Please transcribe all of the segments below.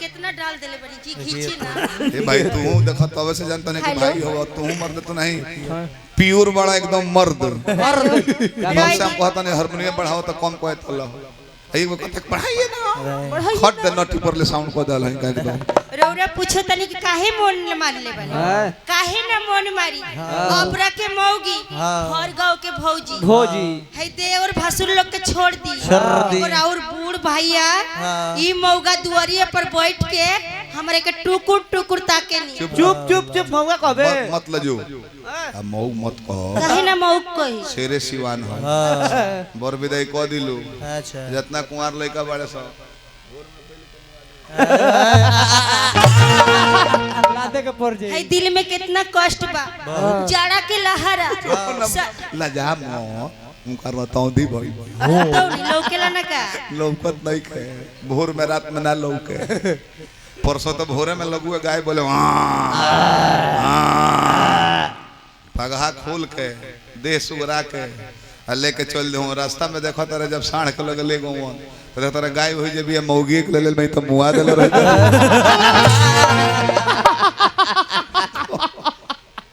कितना डाल देले बड़ी जी खींची ना। ए भाई तू देखा तब से जानता नहीं कि भाई हो तू मर्द तो नहीं प्योर बड़ा एकदम मर्द हमसे हम कहता नहीं हारमोनियम बढ़ाओ तो कम कहत अल्लाह एक वक्त तक पढ़ाइए ना खट दे नटी पर ले साउंड को दल है एकदम रौरा पूछो तनी कि काहे मोन मार ले बने काहे ना मोन मारी अपरा के मौगी हर गांव के भौजी है देवर भसुर लोग के छोड़ दी और बूढ़ भैया ई मौगा दुआरिये पर बैठ के हमरे के टुकुर टुकुर ताके नी चुप मौगा कहबे मत लजो मऊ मत कहो काहे ना मऊ कही शेरे सिवान हो बर विदाई क दिलु अच्छा जितना कुंवार लइका बाड़े सब लाते के पड़ जाई है दिल में कितना कष्ट बा जाड़ा के लहरा लजा मो उनका बताऊं दी भाई तो लौकेला ना का लौकत नहीं खे भोर में रात में ना लौके परसों तो भोरे में लगुए गाय बोले पगहा खोल के देह सुगरा के लेके चल दे रास्ता में देखो तारे जब साढ़ के लगे ले गो तो तारे गाय हुई जब ये मौगी के ले भाई तो मुआ दे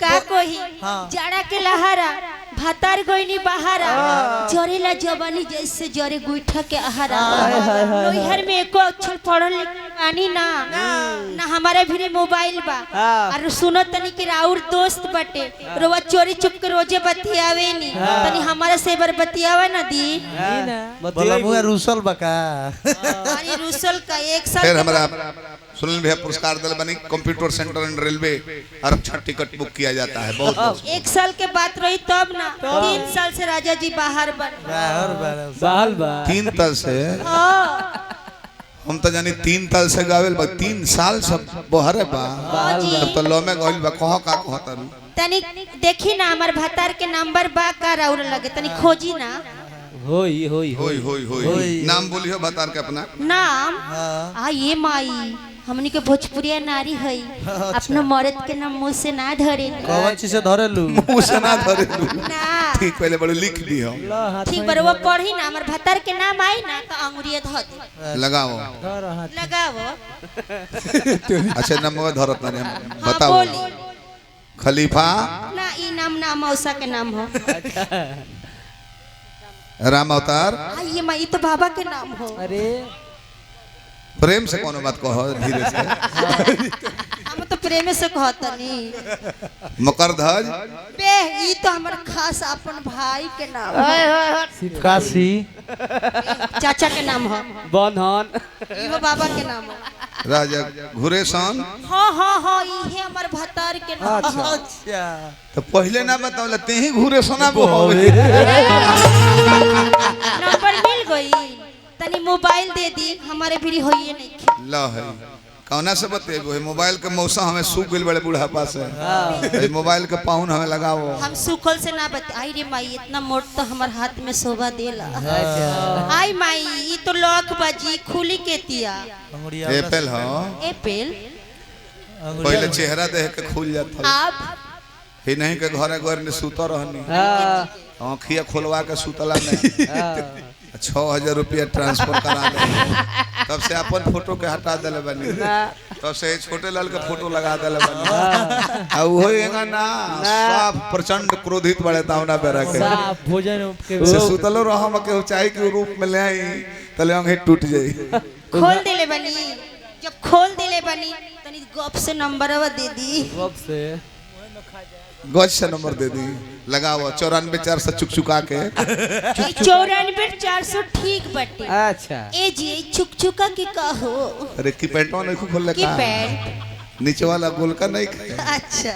का कोही जाड़ा के लहरा भातार गोइनी बहारा जरेला जवानी जैसे जरे गुइठा के आहारा लोहर में एको अक्षर पढ़ल लिखनी ना हमारे भी मोबाइल बा और सुनो तनी के राउर दोस्त बटे रोवा चोरी चुप के रोजे बतियावे नी तनी हमारे से बर बतियावा ना दी बोला मुए रूसल बका अरे रूसल का एक साल फिर हमारा सुनील भैया पुरस्कार दल बनी कंप्यूटर सेंटर एंड रेलवे आरक्षण टिकट बुक किया जाता है बहुत एक साल के बात रही तब ना 3 साल से राजा जी बाहर बन 3 साल से हम तो जानी 3 साल से गावेल बा 3 साल से बहरे बा तब तो लो में गइल बा कहो का कहता रू तनी देखी ना हमार भातार के नंबर बा का राउर लगे तनी खोजी ना होई नाम बोलियो बतार के अपना नाम ये माई हमनी के भोजपुरिया नारी है अपना मर्द के नाम मुंह से ना धरे कौन चीज से धरे लू मुंह से ना धरे लू ना ठीक पहले बड़े लिख दी हम ठीक पर वो पढ़ी ना हमार भातार के नाम आई ना तो अंगुरिया धो दे लगाओ अच्छा नंबर धरत ना बताओ खलीफा ना ई नाम ना मौसा के नाम हो राम अवतार ये माई तो बाबा के नाम हो अरे प्रेम से कोनो बात कहो धीरे से हम तो प्रेम से कहतनी मकरध्वज बे ई तो हमर खास अपन भाई के नाम काशी चाचा के नाम हो बंधन इहो बाबा के नाम हो राजा घुरेशन हाँ ये हमार भतार के नाम अच्छा तो पहले ना बताओ ते ही घुरेशना बोवे नंबर मिल गई तनी मोबाइल दे दी हमारे भी होइए नहीं ला है कौना से बतेबो है मोबाइल के मौसा हमें सूख गेल बड़े बूढ़ा से ए मोबाइल के पाउन हमें लगाओ हम सुखल से ना बता आई रे माई इतना मोट तो हमार हाथ में शोभा देला आई माई ई तो लॉक बाजी खुली के तिया एप्पल हो एप्पल पहले चेहरा देख के खुल जाता आप ही नहीं के घरे घर में सूता रहनी आँखिया खोलवा के सुतला में 6000 रुपया ट्रांसफर करा दे तब से अपन फोटो के हटा देले बनी तब से छोटे लाल के फोटो लगा देले बनी आ वो एगा ना सब प्रचंड क्रोधित बड़े तावना पे रखे साफ भोजन के से सुतलो रहम के ऊंचाई के रूप में ले आई तले अंगे टूट जाई खोल देले बनी जब खोल देले बनी तनी गप से नंबरवा दे दी गप से गज से नंबर दे दी लगाओ 94 चुकचुका के 94 ठीक बटे अच्छा ए जी चुकचुका के कहो अरे की पैंटवा नहीं खोल की का पैंट नीचे वाला गोल का नहीं अच्छा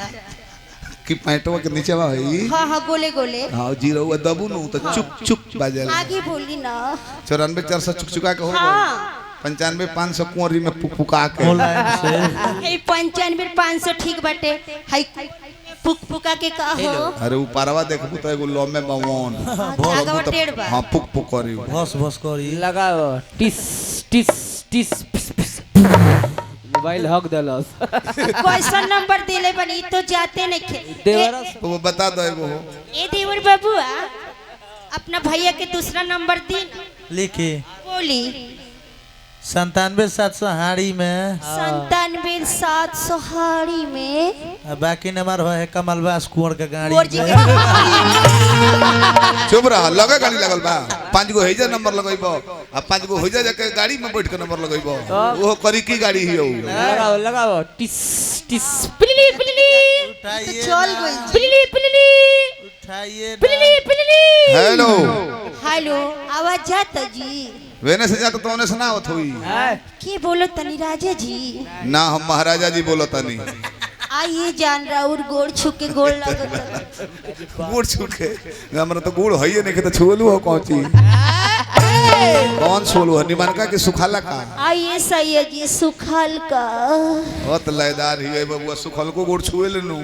की पैंटवा के नीचे वा है हाँ गोले गोले हां जीरो दबू नु तो चुक चुक बाजेला आगे बोली ना 94 चुकचुका के हो हाँ 95 500 कुंवरी में पुकपुका के हे 95 500 ठीक बटे हाय पुक पुका के कहो अरे ऊपरवा देखबू तो एगो लो में बवन जागवा टेढ़ बा हां पुक पुक करी भस करी लगाओ टिस टिस टिस मोबाइल हक दलस क्वेश्चन नंबर देले बनी तो जाते नहीं खे देवरा वो बता दो एगो ए देवर बाबूआ अपना भैया के दूसरा नंबर दी लिखी बोली 97,700 हाड़ी में 97,700 हाड़ी में बाकी नंबर है कमलबास कुंवर के गाड़ी कुंवर जी में। चुप रहा लगे गाड़ी लगल बा 5 गो हेजा नंबर लगइबो आ 5 गो हेजा जाके गाड़ी में बैठ के नंबर लगइबो वो करी की गाड़ी ही हो लगाओ लगाओ टिस टिस पिलिली पिलिली उठाइए चल ना, गई पिलिली पिलिली उठाइए ना। पिलिली पिलिली हेलो हेलो आवाज जाता जी वेने से जाता तो ओने से ना होत हुई के बोलो तनी राजा जी ना हम महाराजा जी बोलो तनी आइए जान राउर गोड़ छुके गोड़ लगत गुड़ छूके हमरा तो गुड़ हइए नहीं के तो छुलू हो कौन चीज कौन सोलू है निमनका के सुखाला का आइए सैया जी सुखाल का बहुत लयदार ही है बबुआ सुखल को गुड़ छुए लेनु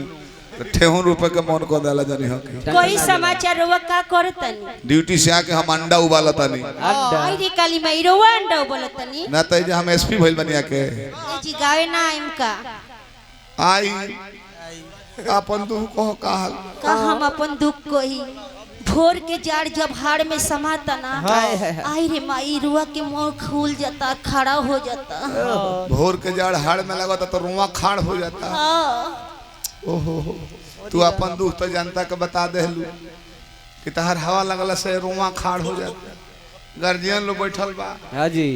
ठेहुन रुपए के मन को दाला जानी हो कोई समाचार रोवा का करतनी ड्यूटी से आके हम अंडा उबालतानी आई रे काली मई रोवा अंडा बोलतनी ना तो हम एसपी भइल बनिया के ए जी गावे ना आइम का आई अपन दुख को का हाल का हम अपन दुख कोही भोर के जाड़ जब हाड़ में समाता ना आई रे माई रुआ के मुंह खुल जाता खड़ा हो जाता भोर के जाड़ हाड़ में लगा तो रुआ खाड़ हो जाता हाँ ओहो तू अपन दुख तो जनता के बता देलू कि तहर हवा लगला से रुआ खाड़ हो जाता गार्जियन लोग बैठल बा हाँ जी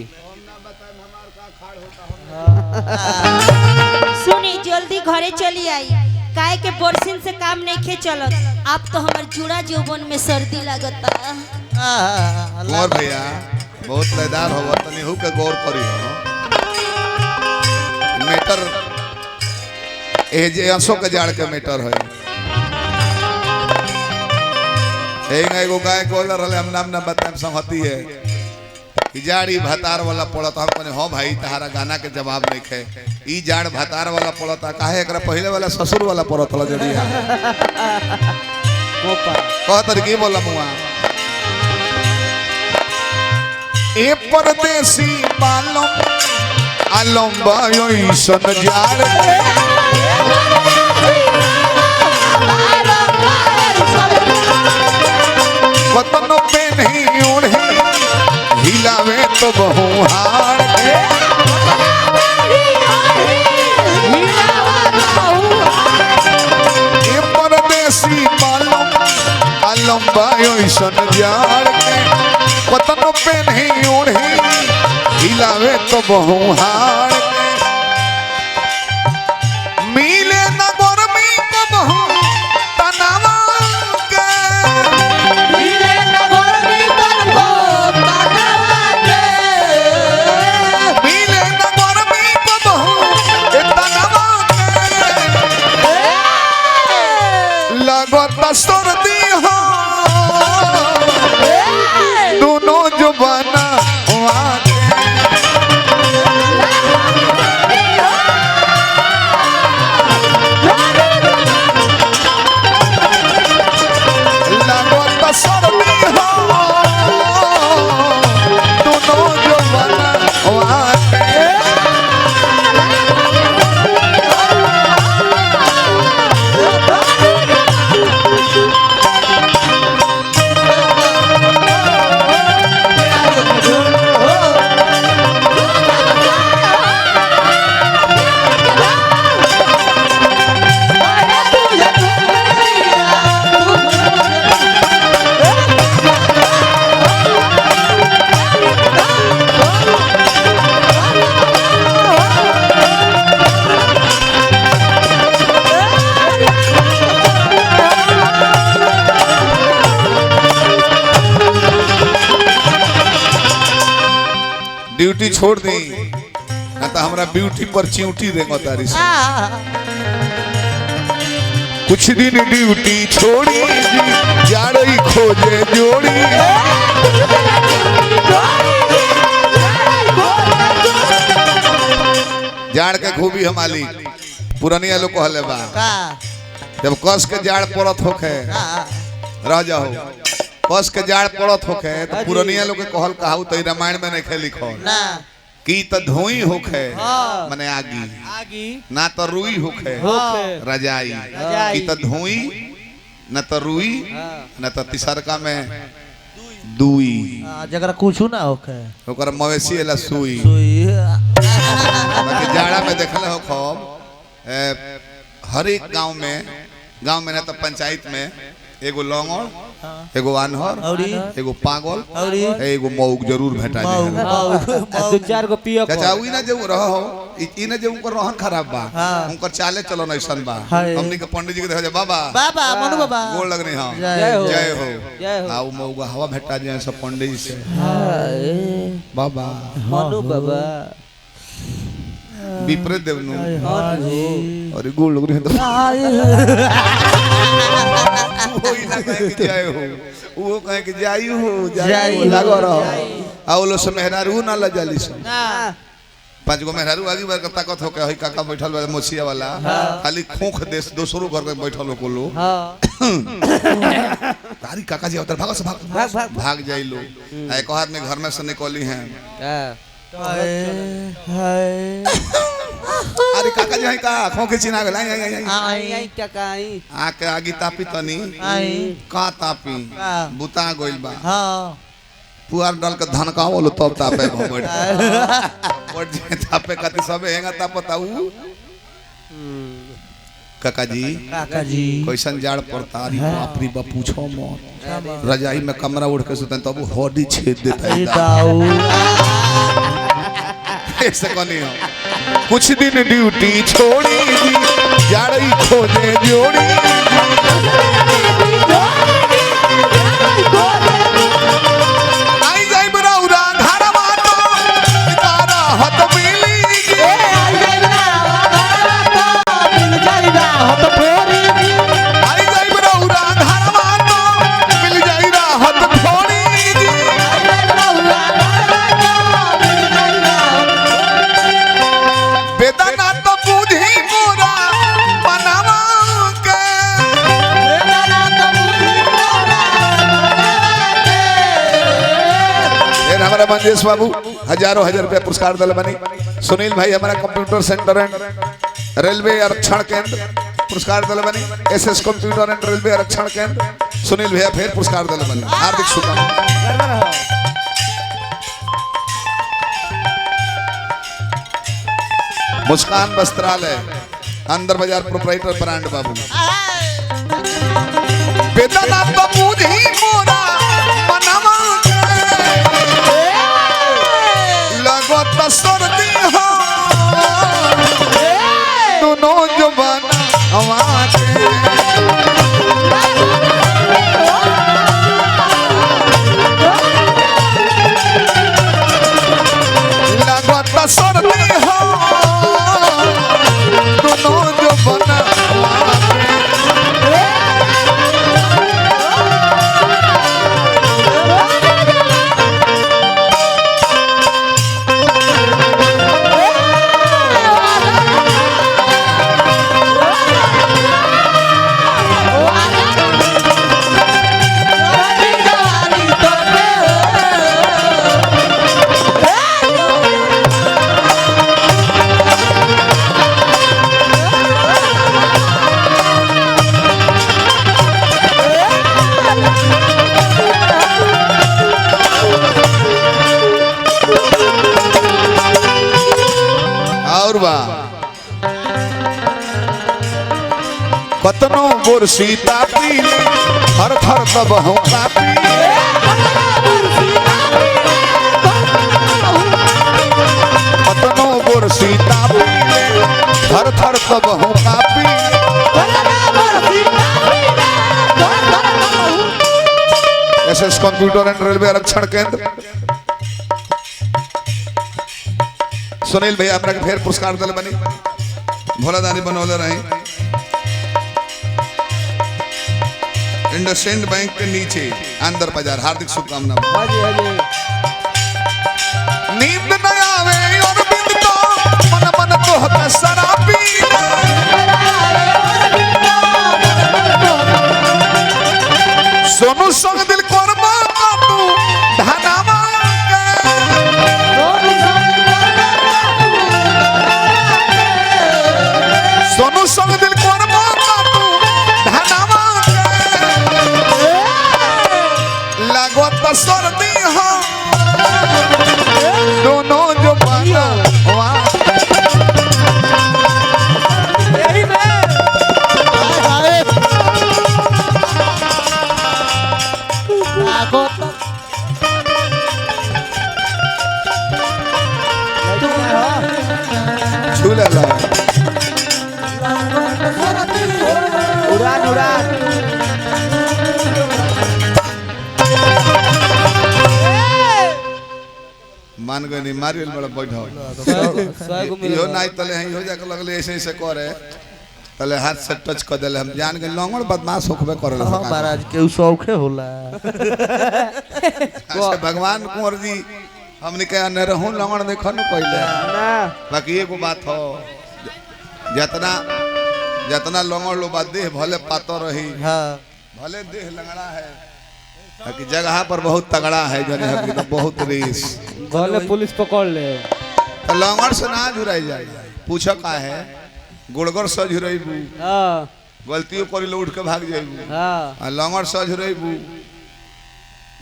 सुनी जल्दी घरे चली आई काहे के बोरसिन से काम नहीं खे चलत आप तो हमार जुड़ा जोबन में सर्दी लगता और भैया बहुत लयदार हो तनी हु के गौर करी हो मीटर ए जे अंशों के जाड़ के मीटर है एगो गाय बोल रहले हम नाम ना बताएं संगति है ई जाड़ी भातार वाला पड़त हम कहने हो भाई तहारा गाना के जवाब नहीं खे ई जाड़ भातार वाला पड़ता काहे एकरा पहले वाला ससुर वाला पड़त ल जड़िया कोपा कहतर की बोला मुआ ए परदेसी बालम आलम बायोई सन जाड़ वतन पे नहीं ओढ़े हिलावे तो बहु हार के ए परदेसी बालम आलम बायोई सन जाड़ के वतन पे नहीं ओढ़े हिलावे तो बहु हार के मिले न गोरमी को बहु तनावा के मिले न गोरमी को बहु तनावा के मिले न गोरमी को बहु तनावा के लगत सर्दी हो दोनों जुबाना हुआ ड्यूटी छोड़ दी ना तो हमारा ब्यूटी पर चिंटी देंगे तारी से कुछ दिन ड्यूटी छोड़ी जाड़ई खोजे जोड़ी जाड़ के खूबी हमारी पुरानिया लोग कहले बा जब कस के जाड़ पड़त होखे रह जाओ कस के जाड़ पड़त होखे तो पुरानिया लोग के कहल कहाऊ तो रामायण में नहीं खे लिखो की तो धोई होखे माने आगी ना तो रुई होखे रजाई की तो धोई न तो रुई न तो तिसरका में दुई जरा कुछ ना होके ओकर मवेशी एला सुई सुई बाकी जाड़ा में देखल हो खूब हर एक गांव में ना तो पंचायत में एगो लौंगड़ एगो आन्हर औरी एगो पागल औरी एगो मौग जरूर भेटा जाए दो चार गो पियो चाचा उ ना जे रहो ई ना जे उनकर रहन खराब बा उनकर चाले चलन ऐसन बा हमनी के पंडित जी के देखा बाबा बाबा मनु बाबा गोड़ लगने हां जय हो जय हो जय हो आ उ मौग हवा भेटा जाए सब पंडित जी से बाबा मनु बाबा विपरीत देवनु अरे गोड़ लगने तो कोई ना कहे कि जय हो वो कहे कि जाई हो जाई लागो रहो आओलो से मेहरारू ना लजाली से पांच गो मेहरारू आगे बार ताकत हो के हई काका बैठल बा मोछिया वाला खाली खोख देश दोसरो घर के बैठल को लो हां तारी काका जी उधर भाग से भाग जाई लो एक हाथ में घर में से निकली हैं हाय हाय अरे काका जी हई का खोख चिना गेल आई आई काका आई आके आगी तापी तनी आई का तापी बुता गइल बा हां पुआर डाल के धनकाओ लो तब तापे बैठ जे तापे कति सबे हेंगा तापताऊ काका जी कैसन जाड़ पड़ता री बाप रे बाप पूछो मत रजाई में कमरा उड़ के सुतन तब हड्डी छेद देता है ऐसे कोनी हो कुछ दिन ड्यूटी छोड़ी जाड़ी खोजे जोड़ी आई जाई बराउरा धारा मातो तारा हत मिली आई जाई बराउरा धारा मातो मिल जाई राहत थोड़ी बेदाना तो बुझी मोरा बनावा के फिर हमारा मंजेश बाबू हजारों हजार रुपया पुरस्कार दल बनी सुनील भाई हमारा कंप्यूटर सेंटर एंड रेलवे आरक्षण केंद्र पुरस्कार दल बनी एसएस कंप्यूटर एंड रेलवे आरक्षण केंद्र सुनील भैया फिर पुरस्कार दल बनी हार्दिक शुभकामनाएं मुस्कान वस्त्रालय अंदर बाजार प्रोपराइटर ब्रांड बाबू बेदाना तो बुझी मोरा बनावा लगो तो सर्दी हो दोनों जुबान हमारे लगो तो सर्दी हो दोनों जुबान कतनो बुरसी तापी हर थर तब हूँ कापी कतनो बुरसी तापी हर थर तब हूँ copy SS computer and railway आरक्षण केंद्र सुनील भैया अपना के फिर पुरस्कार दल बनी भोलादानी बनौले रही इंडसइंड बैंक के नीचे अंदर बाजार हार्दिक शुभकामनाएं नींद न आवे और बिंद तो मन मन तो हक शराबी सोनू संग दिल कोरमा तू धनावा सोनू संग दिल कोरमा तू धनावा लागत सर्दी हो दोनों जो बना यही में हाय आगो तो झूला ला उड़ान उड़ान मान गए नहीं मारियल बड़ा बैठा सौ इहो नहीं तले हैं इहो जाके लगले ऐसे ऐसे करे तले हाथ से टच कर देले हम जान के लंगड़ बदमाश होखबे करले हाँ महाराज केहू शौखे होला अच्छा भगवान कुंवर जी हमने कहा न रहूं लंगड़ देखो न पहले ना बाकी एगो बात हो जितना जितना लंगड़ लो बात देह भले पातो रही हाँ भले देह लंगड़ा है बाकी जगह पर बहुत तगड़ा है जो है तो बहुत रीस भले पुलिस पकड़ ले तो लंगड़ से ना जुड़ाई जाए पूछो का है गुड़गड़ से जुड़ेबू हां गलतियों कर लो उठ के भाग जाइबू हां लंगड़ से जुड़ेबू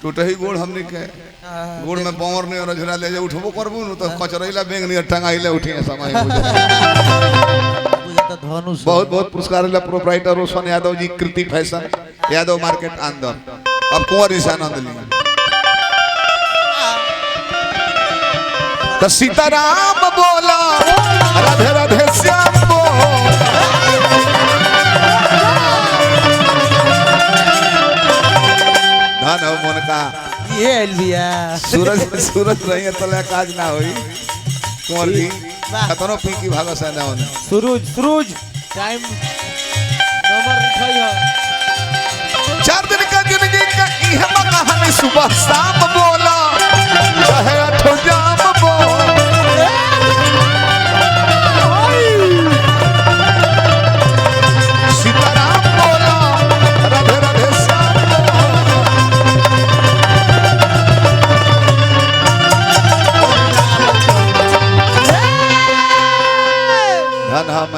टूटही गोड़ हमने के गोड़ में बंवर नहीं और झुरा ले जा उठबो करबू न तो कचरैला बेंग नहीं टंगाइले उठे समय हो जाए तो धनुष बहुत बहुत पुरस्कार ला प्रोप्राइटर रोशन यादव जी कृति फैशन यादव मार्केट अंदर अब कुंवर ईशानंद ली तो सीताराम बोला राधे राधे श्याम धन हो मन का ये अलविया सूरज सूरज रही तले काज ना होई कुंवर जी खतनो पी की भागो से ना होने सूरज सूरज टाइम नंबर लिखाई है 4 दिन का जिंदगी का यह कहानी सुबह शाम बोला चाहे अठो जाम सीताराम बोला राधे राधे श्याम धन हम